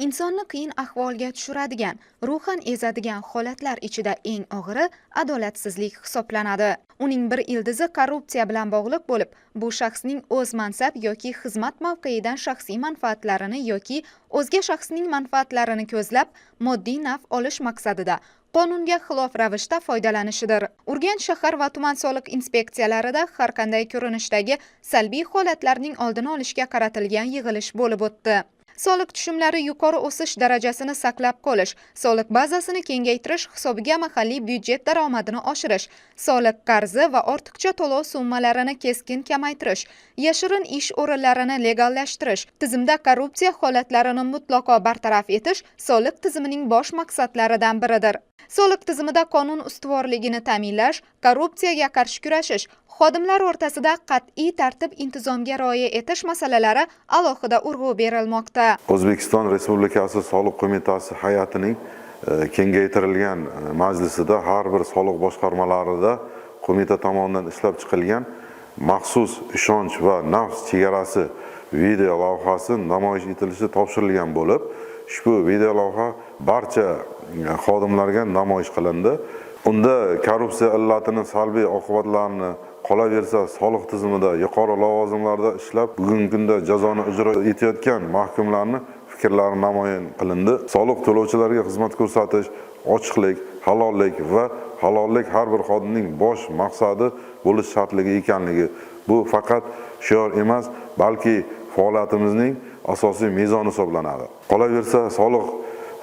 Insonni qiyin ahvolga tushiradigan, ruhan ezadigan holatlar ichida eng og'iri adolatsizlik hisoblanadi. Uning bir ildizi korrupsiya bilan bog'liq bo'lib, bu shaxsning o'z mansab yoki xizmat mavqeidan shaxsiy manfaatlarini yoki o'zga shaxsning manfaatlarini ko'zlab, moddiy naf olish maqsadida qonunga xilof ravishda foydalanishidir. Urganch shahar va tuman soliq inspeksiyalarida har qanday ko'rinishdagi salbiy holatlarning oldini olishga qaratilgan yig'ilish bo'lib o'tdi. Soliq tushumlari yuqori o'sish darajasini saqlab qolish, soliq bazasini kengaytirish hisobiga mahalliy byudjet daromadini oshirish, soliq qarzi va ortiqcha to'lov summalarini keskin kamaytirish, yashirin ish o'rinlarini legallashtirish, tizimda korrupsiya holatlarini mutlaqo bartaraf etish soliq tizimining bosh maqsadlaridan biridir. Soliq tizimida qonun ustuvorligini ta'minlash, korrupsiyaga qarshi kurashish, xodimlar o'rtasida qat'iy tartib intizomga rioya etish masalalari alohida urg'u berilmoqda. O'zbekiston Respublikasi Soliq qo'mitasi hay'atining kengaytirilgan majlisida har bir soliq boshqarmalarida qo'mita tomonidan ishlab chiqilgan maxsus ishonch va nafs chegarasi video lavhasi namoyish etilishi topshirilgan bo'lib, ushbu video lavha barcha xodimlarga namoyish qilindi. Unda korrupsiya illatining salbiy oqibatlarini, qolaversa soliq tizimida yuqori lavozimlarda ishlab, bugungi kunda jazoni ijro etayotgan mahkumlarni fikrlari namoyon qilindi. Soliq to'lovchilarga xizmat ko'rsatish, ochiqlik, halollik va halollik har bir xodimning bosh maqsadi bo'lish shartligi ekanligi, bu faqat shior emas, balki faoliyatimizning asosiy mezoni hisoblanadi. Qolaversa, soliq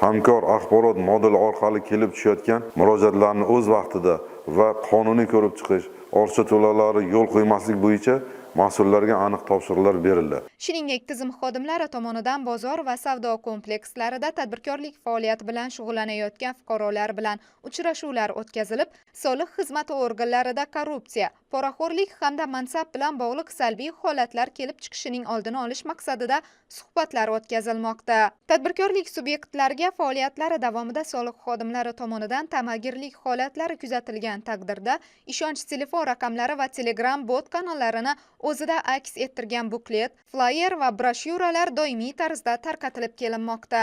hamkor axborot modeli orqali kelib tushayotgan murojaatlarni o'z vaqtida va qonuniy ko'rib chiqish, ortiqcha to'lovlarga yo'l qo'ymaslik bo'yicha mas'ullarga aniq topshiriqlar berildi. Shuningdek, tizim xodimlari tomonidan bozor va savdo komplekslarida tadbirkorlik faoliyati bilan shug'ullanayotgan fuqarolar bilan uchrashuvlar o'tkazilib, soliq xizmati organlarida korrupsiya, poraxo'rlik hamda mansab bilan bog'liq salbiy holatlar kelib chiqishining oldini olish maqsadida suhbatlar o'tkazilmoqda. Tadbirkorlik subyektlariga faoliyatlari davomida soliq xodimlari tomonidan ta'magirlik holatlari kuzatilgan taqdirda ishonch telefon raqamlari va Telegram bot kanallarini o'zida aks ettirgan buklet, flyer va broshyuralar doimiy tarzda tarqatilib kelinmoqda.